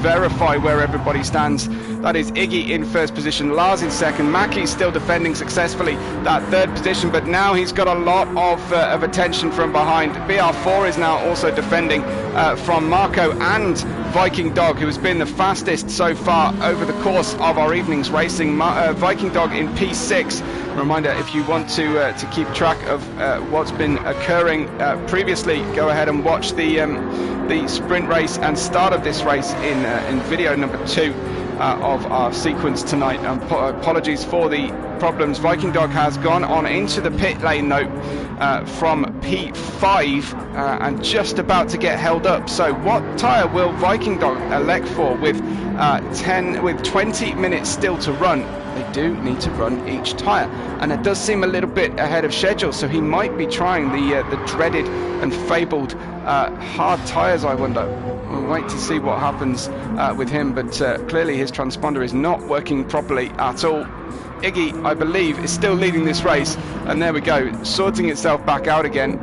verify where everybody stands. That is Iggy in first position, Lars in second, Mackey's still defending successfully that third position, but now he's got a lot of attention from behind. BR4 is now also defending from Marco and Viking Dog, who has been the fastest so far over the course of our evening's racing. Viking Dog in P6. Reminder, if you want to keep track of what's been occurring previously, go ahead and watch the sprint race and start of this race in video number 2 of our sequence tonight. Apologies for the problems. Viking Dog has gone on into the pit lane though from P5 and just about to get held up. So what tyre will Viking Dog elect for with 20 minutes still to run? They do need to run each tyre, and it does seem a little bit ahead of schedule, so he might be trying the dreaded and fabled hard tyres, I wonder. We'll wait to see what happens with him, but clearly his transponder is not working properly at all. Iggy, I believe, is still leading this race, and there we go, sorting itself back out again,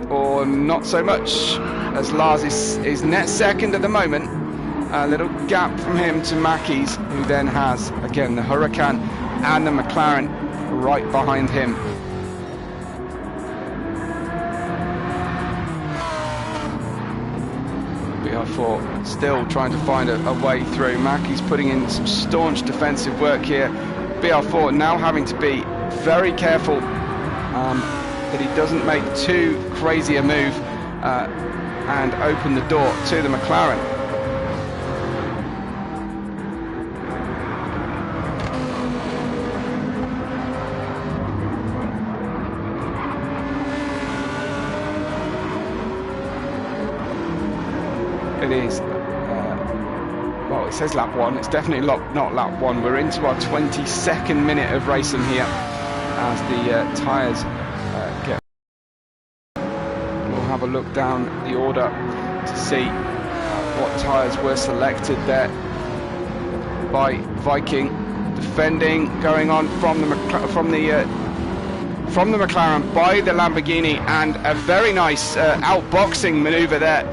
or not so much, as Lars is net second at the moment. A little gap from him to Mackey's, who then has, again, the Huracan and the McLaren right behind him. BR4 still trying to find a way through. Mackey's putting in some staunch defensive work here. BR4 now having to be very careful that he doesn't make too crazy a move and open the door to the McLaren. It is, well, it says lap 1, it's definitely not lap 1. We're into our 22nd minute of racing here as the tyres get. We'll have a look down the order to see what tyres were selected there by Viking. Defending, going on from the McLaren by the Lamborghini, and a very nice outboxing manoeuvre there.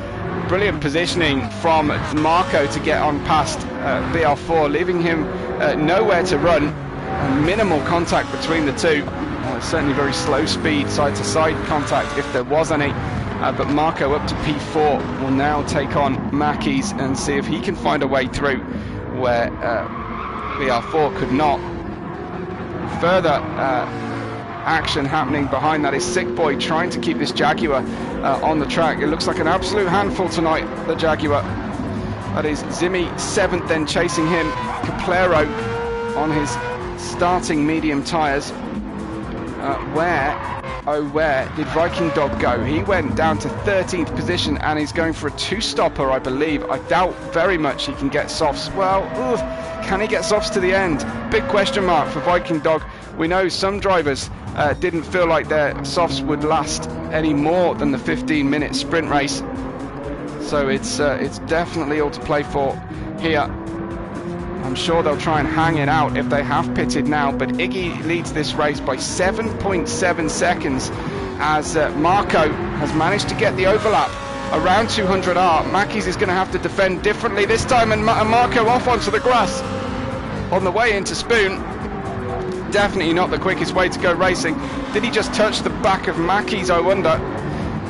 Brilliant positioning from Marco to get on past BR4, leaving him nowhere to run. Minimal contact between the two. Certainly very slow speed, side-to-side contact if there was any. But Marco up to P4 will now take on Mackey's and see if he can find a way through where BR4 could not. Further action happening behind that is Sick Boy trying to keep this Jaguar on the track. It looks like an absolute handful tonight, the Jaguar. That is Zimmy 7th, then chasing him Caplero on his starting medium tyres. Where did Viking Dog go? He went down to 13th position and he's going for a 2-stopper, I believe. I doubt very much he can get softs. Well, can he get softs to the end? Big question mark for Viking Dog. We know some drivers didn't feel like their softs would last any more than the 15-minute sprint race. So it's definitely all to play for here. I'm sure they'll try and hang it out if they have pitted now, but Iggy leads this race by 7.7 seconds as Marco has managed to get the overlap around 200R. Mackey's is going to have to defend differently this time, and Marco off onto the grass on the way into Spoon. Definitely not the quickest way to go racing. Did he just touch the back of Mackey's, I wonder?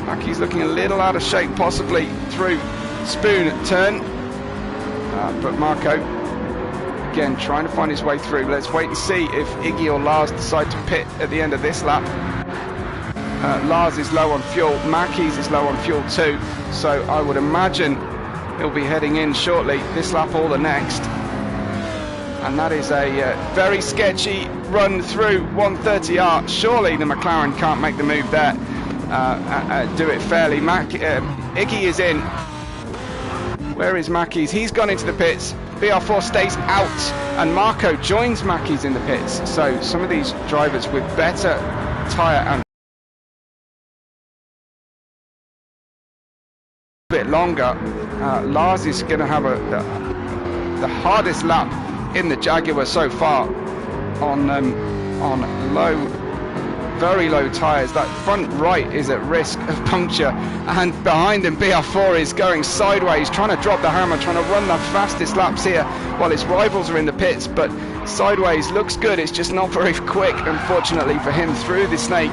Mackey's looking a little out of shape, possibly through Spoon turn. But Marco, again, trying to find his way through. Let's wait and see if Iggy or Lars decide to pit at the end of this lap. Lars is low on fuel. Mackey's is low on fuel too. So I would imagine he'll be heading in shortly, this lap or the next. And that is a very sketchy run through 130R. Surely the McLaren can't make the move there. Do it fairly. Iggy is in. Where is Mackey's? He's gone into the pits. BR4 stays out, and Marco joins Mackey's in the pits. So some of these drivers with better tyre and a bit longer. Lars is going to have the hardest lap in the Jaguar so far on low very low tyres. That front right is at risk of puncture, and behind him BR4 is going sideways, trying to drop the hammer, trying to run the fastest laps here while his rivals are in the pits, but sideways looks good. It's just not very quick, unfortunately for him, through the snake.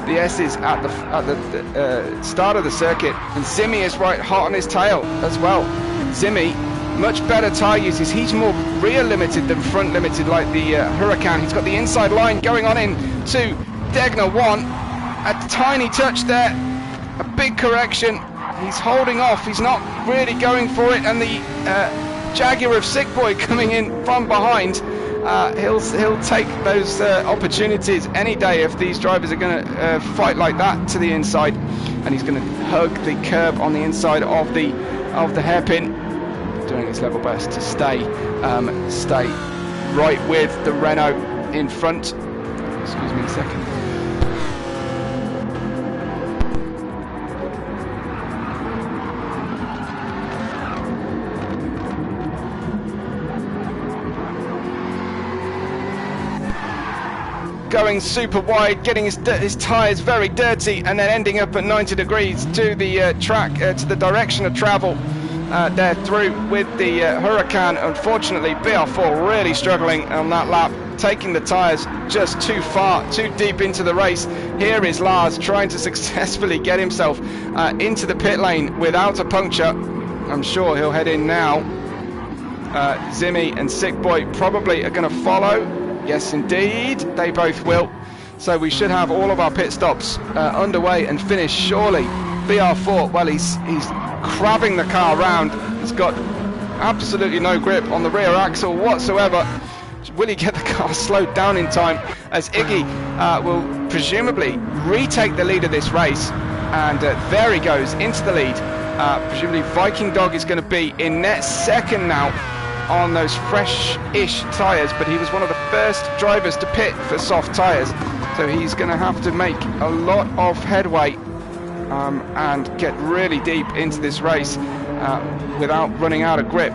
The S is at the start of the circuit, and Zimmy is right hot on his tail as well. Zimmy, much better tyre uses. He's more rear limited than front limited like the Huracan. He's got the inside line going on in to Degner 1. A tiny touch there, a big correction. He's holding off, he's not really going for it, and the Jaguar of Sick Boy coming in from behind. He'll take those opportunities any day if these drivers are going to fight like that to the inside, and he's going to hug the curb on the inside of the hairpin, doing his level best to stay right with the Renault in front. Excuse me a second. Going super wide, getting his tyres very dirty, and then ending up at 90 degrees to the track, to the direction of travel. There through with the Huracan. Unfortunately, BR4 really struggling on that lap, taking the tyres just too far, too deep into the race. Here is Lars trying to successfully get himself into the pit lane without a puncture. I'm sure he'll head in now. Zimmy and Sick Boy probably are going to follow. Yes, indeed, they both will. So we should have all of our pit stops underway and finished shortly. BR4, well, he's crabbing the car around. He's got absolutely no grip on the rear axle whatsoever. Will he get the car slowed down in time, as Iggy will presumably retake the lead of this race? And there he goes into the lead. Presumably Viking Dog is going to be in net second now on those fresh-ish tyres, but he was one of the first drivers to pit for soft tyres, so he's going to have to make a lot of headway and get really deep into this race without running out of grip.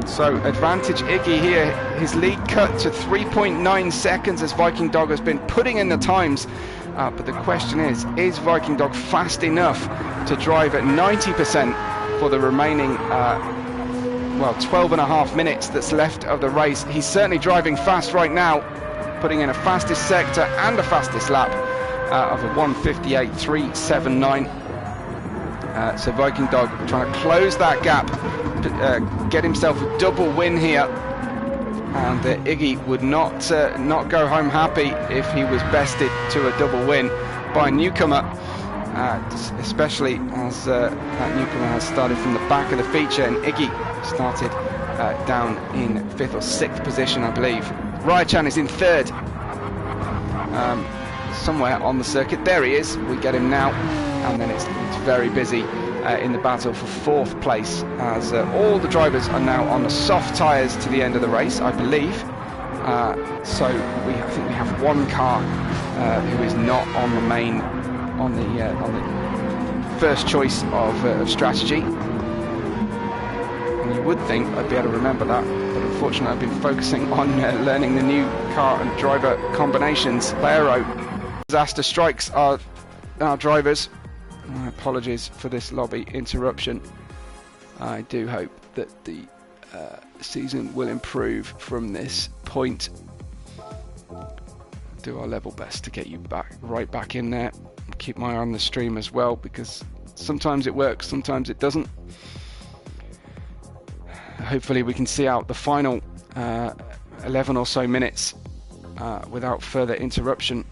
So advantage Iggy here, his lead cut to 3.9 seconds as Viking Dog has been putting in the times, but the question is Viking Dog fast enough to drive at 90% for the remaining 12 and a half minutes that's left of the race? He's certainly driving fast right now, putting in a fastest sector and a fastest lap of a 1:58.379. So Viking Dog trying to close that gap, get himself a double win here, and Iggy would not go home happy if he was bested to a double win by a newcomer. Especially as that newcomer has started from the back of the feature, and Iggy started down in 5th or 6th position, I believe. Ryan is in 3rd, somewhere on the circuit. There he is, we get him now, and then it's very busy in the battle for 4th place, as all the drivers are now on the soft tyres to the end of the race, I believe. So I think we have one car who is not on the main, on the first choice of strategy. And you would think I'd be able to remember that, but unfortunately I've been focusing on learning the new car and driver combinations. Aero. Disaster strikes our drivers. My apologies for this lobby interruption. I do hope that the season will improve from this point. Do our level best to get you right back in there. Keep my eye on the stream as well, because sometimes it works, sometimes it doesn't. Hopefully we can see out the final 11 or so minutes without further interruption.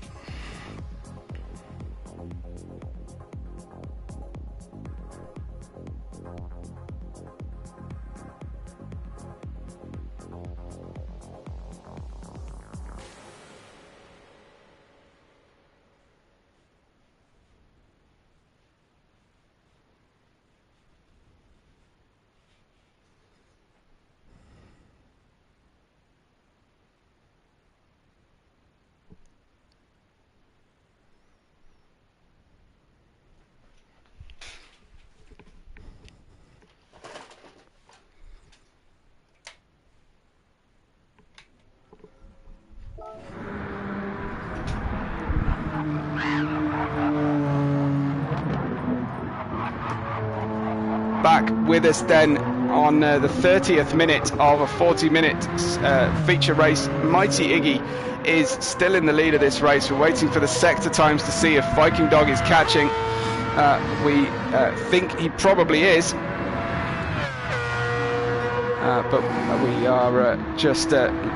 with us then on the 30th minute of a 40-minute feature race. Mighty Iggy is still in the lead of this race. We're waiting for the sector times to see if Viking Dog is catching. We think he probably is. But we are just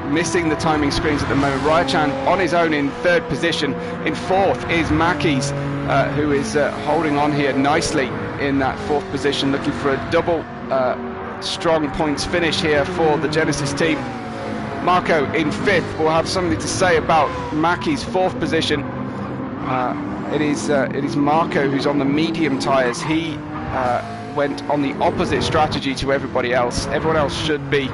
missing the timing screens at the moment. Rayachan on his own in third position. In fourth is Mackies, who is holding on here nicely in that fourth position, looking for a double strong points finish here for the Genesis team. Marco in fifth will have something to say about Mackies' fourth position. It is Marco who's on the medium tyres. He went on the opposite strategy to everybody else. Everyone else should be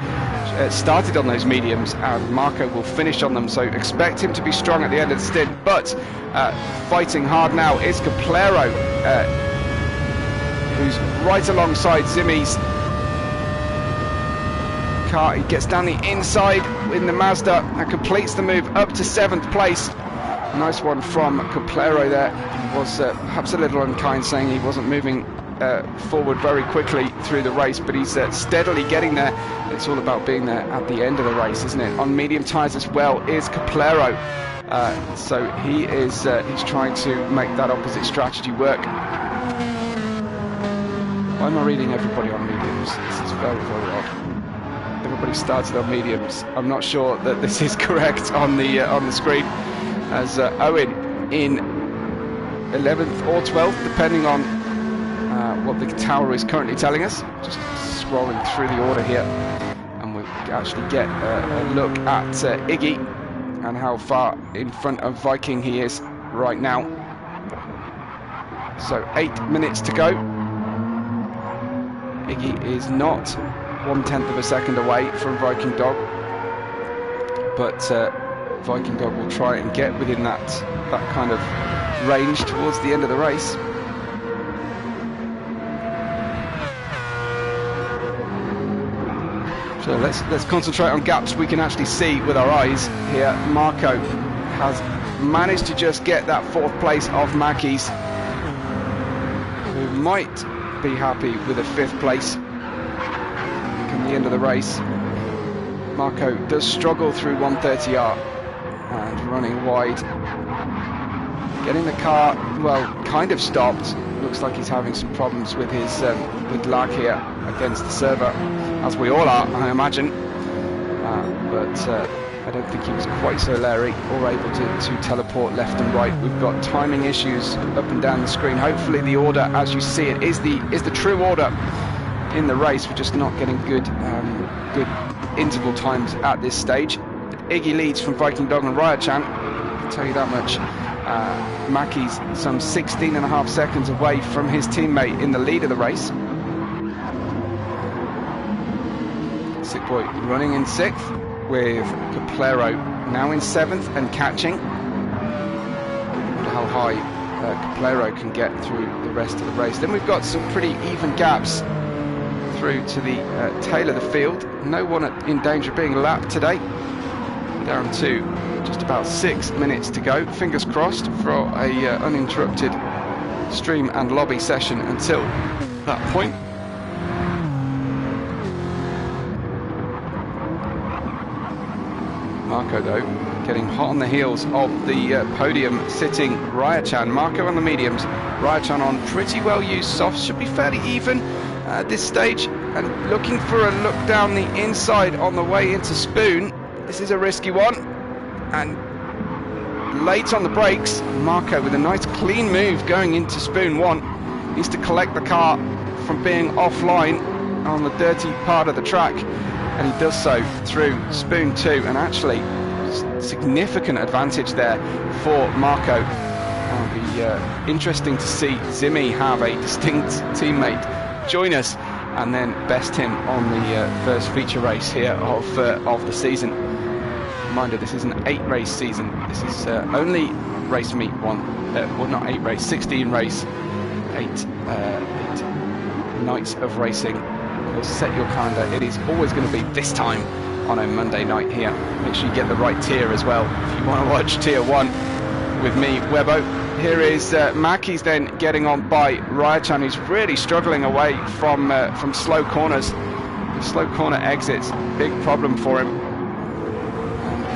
started on those mediums, and Marco will finish on them, so expect him to be strong at the end of the stint. But fighting hard now is Caplero, who's right alongside Zimi's car. He gets down the inside in the Mazda and completes the move up to 7th place. Nice one from Caplero there. Was perhaps a little unkind, saying he wasn't moving forward very quickly through the race, but he's steadily getting there. It's all about being there at the end of the race, isn't it? On medium tyres as well is Caplero, so he is he's trying to make that opposite strategy work. Why am I reading everybody on mediums? This is very, very odd. Everybody started on mediums. I'm not sure that this is correct on the screen, as Owen in 11th or 12th, depending on what the tower is currently telling us. Just scrolling through the order here, and we'll actually get a look at Iggy and how far in front of Viking he is right now. So 8 minutes to go. Iggy is not 1/10 of a second away from Viking Dog, but Viking Dog will try and get within that kind of range towards the end of the race. So let's concentrate on gaps we can actually see with our eyes here. Marco has managed to just get that 4th place off Mackies, who might be happy with a 5th place come the end of the race. Marco does struggle through 130R and running wide, getting the car, well, kind of stopped. Looks like he's having some problems with his with lag here against the server, as we all are, I imagine. But I don't think he was quite so leery or able to teleport left and right. We've got timing issues up and down the screen. Hopefully the order, as you see it, is the true order in the race. We're just not getting good interval times at this stage. Iggy leads from Viking Dog and Rayachan, I'll tell you that much. Mackies some 16.5 seconds away from his teammate in the lead of the race. Sick Boy running in 6th, with Caplero now in 7th and catching. Wonder how high Caplero can get through the rest of the race. Then we've got some pretty even gaps through to the tail of the field. No one in danger of being lapped today. Down to just about 6 minutes to go. Fingers crossed for a uninterrupted stream and lobby session until that point. Marco, though, getting hot on the heels of the podium sitting Rayachan. Marco on the mediums, Rayachan on pretty well used softs. Should be fairly even at this stage, and looking for a look down the inside on the way into Spoon. This is a risky one, and late on the brakes. Marco with a nice clean move going into Spoon 1. Needs to collect the car from being offline on the dirty part of the track, and he does so through Spoon 2, and actually significant advantage there for Marco. It'll be interesting to see Zimi have a distinct teammate join us and then best him on the first feature race here of the season. Reminder, this is an 8-race season. This is only race meet 1, well, not 8 race, 16 race, 8 nights of racing. You'll set your calendar. It is always going to be this time on a Monday night here. Make sure you get the right tier as well. If you want to watch tier 1 with me, Webbo, Here is Mackey's then getting on by Ryachan, who's really struggling away from slow corners. The slow corner exits, big problem for him.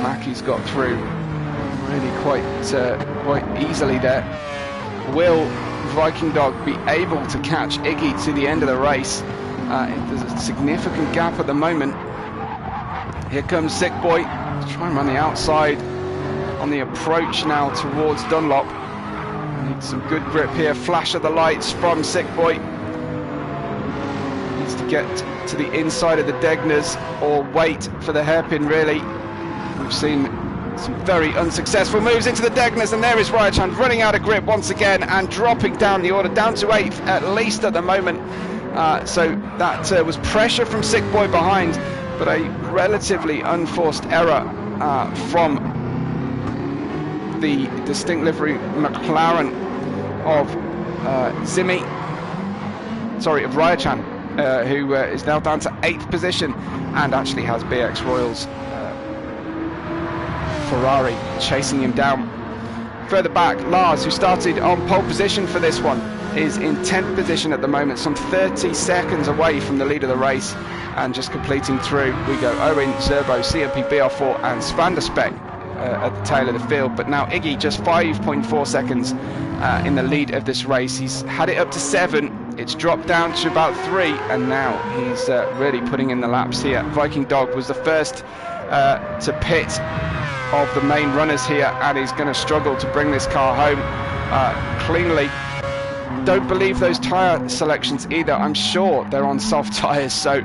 Mackey's got through really quite easily there. Will Viking Dog be able to catch Iggy to the end of the race? There's a significant gap at the moment. Here comes Sick Boy to try and run the outside on the approach now towards Dunlop. Needs some good grip here. Flash of the lights from Sick Boy. Needs to get to the inside of the Degners or wait for the hairpin, really. We've seen some very unsuccessful moves into the Degners, and there is Ryachan running out of grip once again and dropping down the order, down to 8th at least at the moment. So that was pressure from Sick Boy behind, but a relatively unforced error from the distinct livery McLaren of Ryachan, who is now down to 8th position and actually has BX Royals Ferrari chasing him down. Further back, Lars, who started on pole position for this one, is in 10th position at the moment, some 30 seconds away from the lead of the race, and just completing through we go Owen, Zerbo, CMP BR4 and Spanderspec at the tail of the field. But now Iggy just 5.4 seconds in the lead of this race. He's had it up to 7, it's dropped down to about 3, and now he's really putting in the laps here. Viking Dog was the first to pit of the main runners here, and he's going to struggle to bring this car home cleanly. Don't believe those tyre selections either. I'm sure they're on soft tyres, so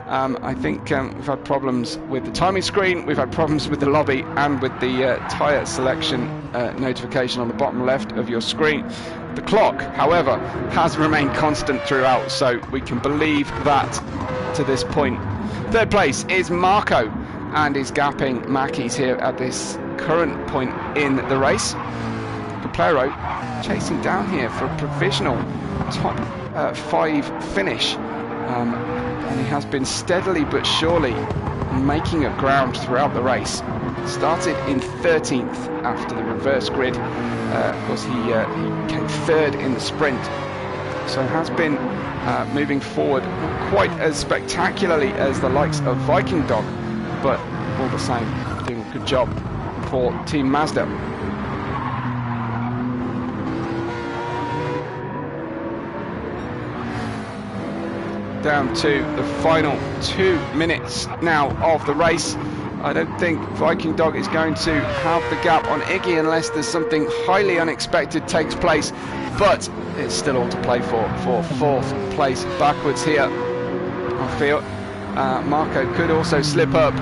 I think we've had problems with the timing screen, we've had problems with the lobby, and with the tyre selection notification on the bottom left of your screen. The clock, however, has remained constant throughout, so we can believe that to this point. Third place is Marco, and is gapping Mackey's here at this current point in the race. Caplero chasing down here for a provisional top 5 finish, and he has been steadily but surely making up ground throughout the race. Started in 13th after the reverse grid. Of course, he came 3rd in the sprint, so has been moving forward not quite as spectacularly as the likes of Viking Dog, but all the same, doing a good job for Team Mazda. Down to the final 2 minutes now of the race. I don't think Viking Dog is going to have the gap on Iggy unless there's something highly unexpected takes place, but it's still all to play for 4th place backwards here. I feel Marco could also slip up.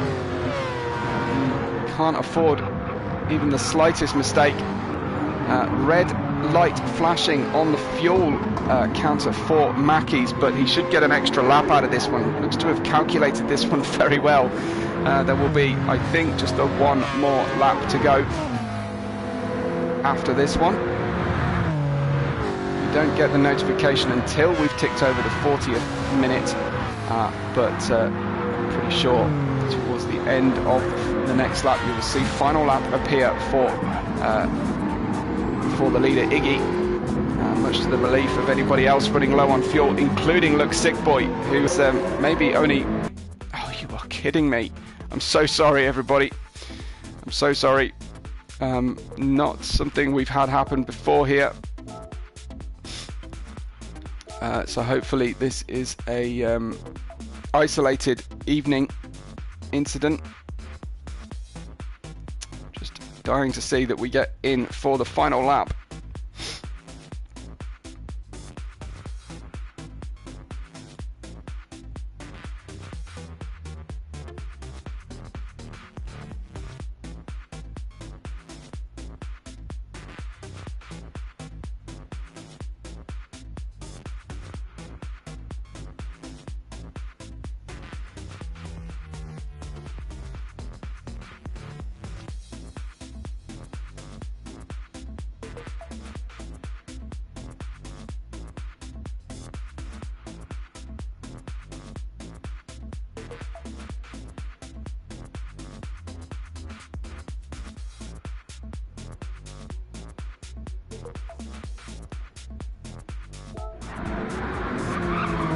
Can't afford even the slightest mistake. Red light flashing on the fuel counter for Mackey's, but he should get an extra lap out of this one. Looks to have calculated this one very well. There will be, I think, just one more lap to go after this one. We don't get the notification until we've ticked over the 40th minute, but I'm pretty sure towards the end of the next lap you will see final lap appear for the leader Iggy, much to the relief of anybody else running low on fuel, including Sick Boy, who's maybe only... Oh, you are kidding me. I'm so sorry, everybody. I'm so sorry. Not something we've had happen before here. So hopefully this is a isolated evening incident. Just dying to see that we get in for the final lap.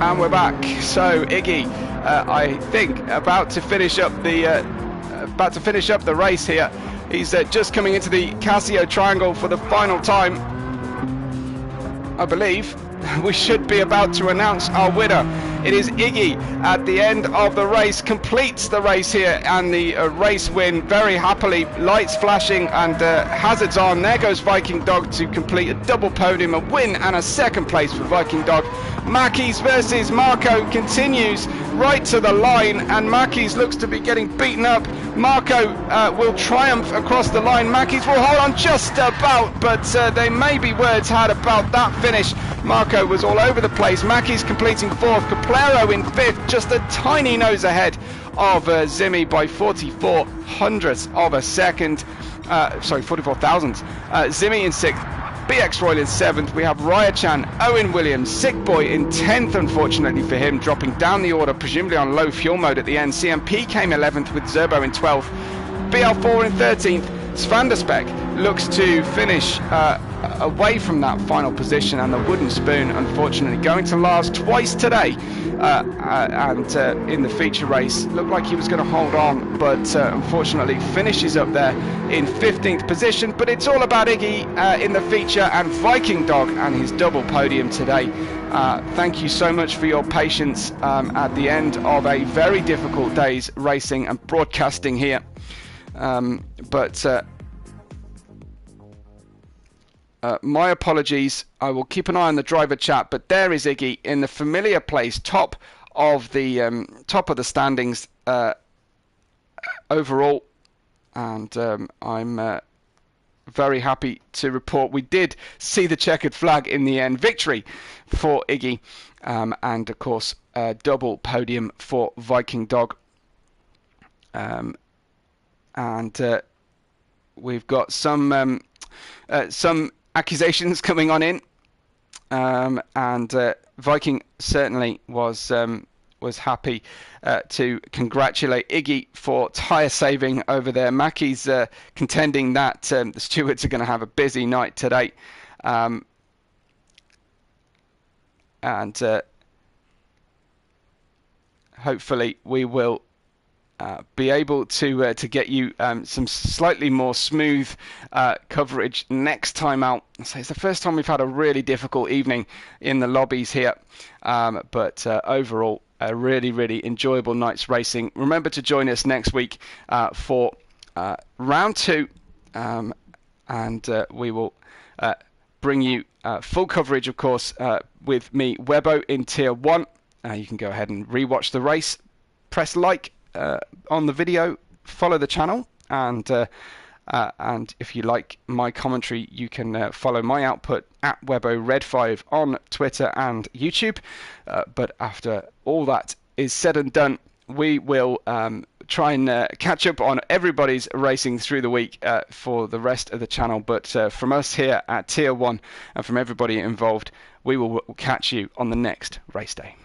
And we're back. So Iggy, I think about to finish up the race here. He's just coming into the Casio triangle for the final time, I believe. We should be about to announce our winner. It is Iggy at the end of the race, completes the race here and the race win very happily, lights flashing and hazards on. There goes Viking Dog to complete a double podium, a win and a second place for Viking Dog. Mackies versus Marco continues right to the line, and Mackies looks to be getting beaten up. Marco will triumph across the line. Mackies will hold on just about, but there may be words had about that finish. Marco was all over the place. Mackies completing fourth, Caplero in fifth, just a tiny nose ahead of Zimi by 44 hundredths of a second. 44 thousandths. Zimi in sixth. BX Royal in 7th, we have Raya-chan, Owen Williams, Sick Boy in 10th, unfortunately for him, dropping down the order, presumably on low fuel mode at the end. CMP came 11th with Zerbo in 12th, BL4 in 13th. Svanderspec looks to finish away from that final position, and the wooden spoon unfortunately going to last twice today, and in the feature race looked like he was going to hold on, but unfortunately finishes up there in 15th position. But it's all about Iggy in the feature and Viking Dog and his double podium today. Thank you so much for your patience at the end of a very difficult day's racing and broadcasting here. My apologies. I will keep an eye on the driver chat, but there is Iggy in the familiar place, top of the standings overall, and I'm very happy to report we did see the checkered flag in the end. Victory for Iggy, and of course double podium for Viking Dog. And we've got some accusations coming on in, and Viking certainly was happy to congratulate Iggy for tyre saving over there. Mackie's contending that the stewards are going to have a busy night today, and hopefully we will be able to get you some slightly more smooth coverage next time out. So it's the first time we've had a really difficult evening in the lobbies here, but overall a really enjoyable night's racing. Remember to join us next week for round 2, and we will bring you full coverage, of course, with me, Webbo, in Tier 1. You can go ahead and rewatch the race, press like on the video, follow the channel, and if you like my commentary, you can follow my output at WebboRed5 on Twitter and YouTube. But after all that is said and done, we will try and catch up on everybody's racing through the week for the rest of the channel. But from us here at Tier 1 and from everybody involved, we will catch you on the next race day.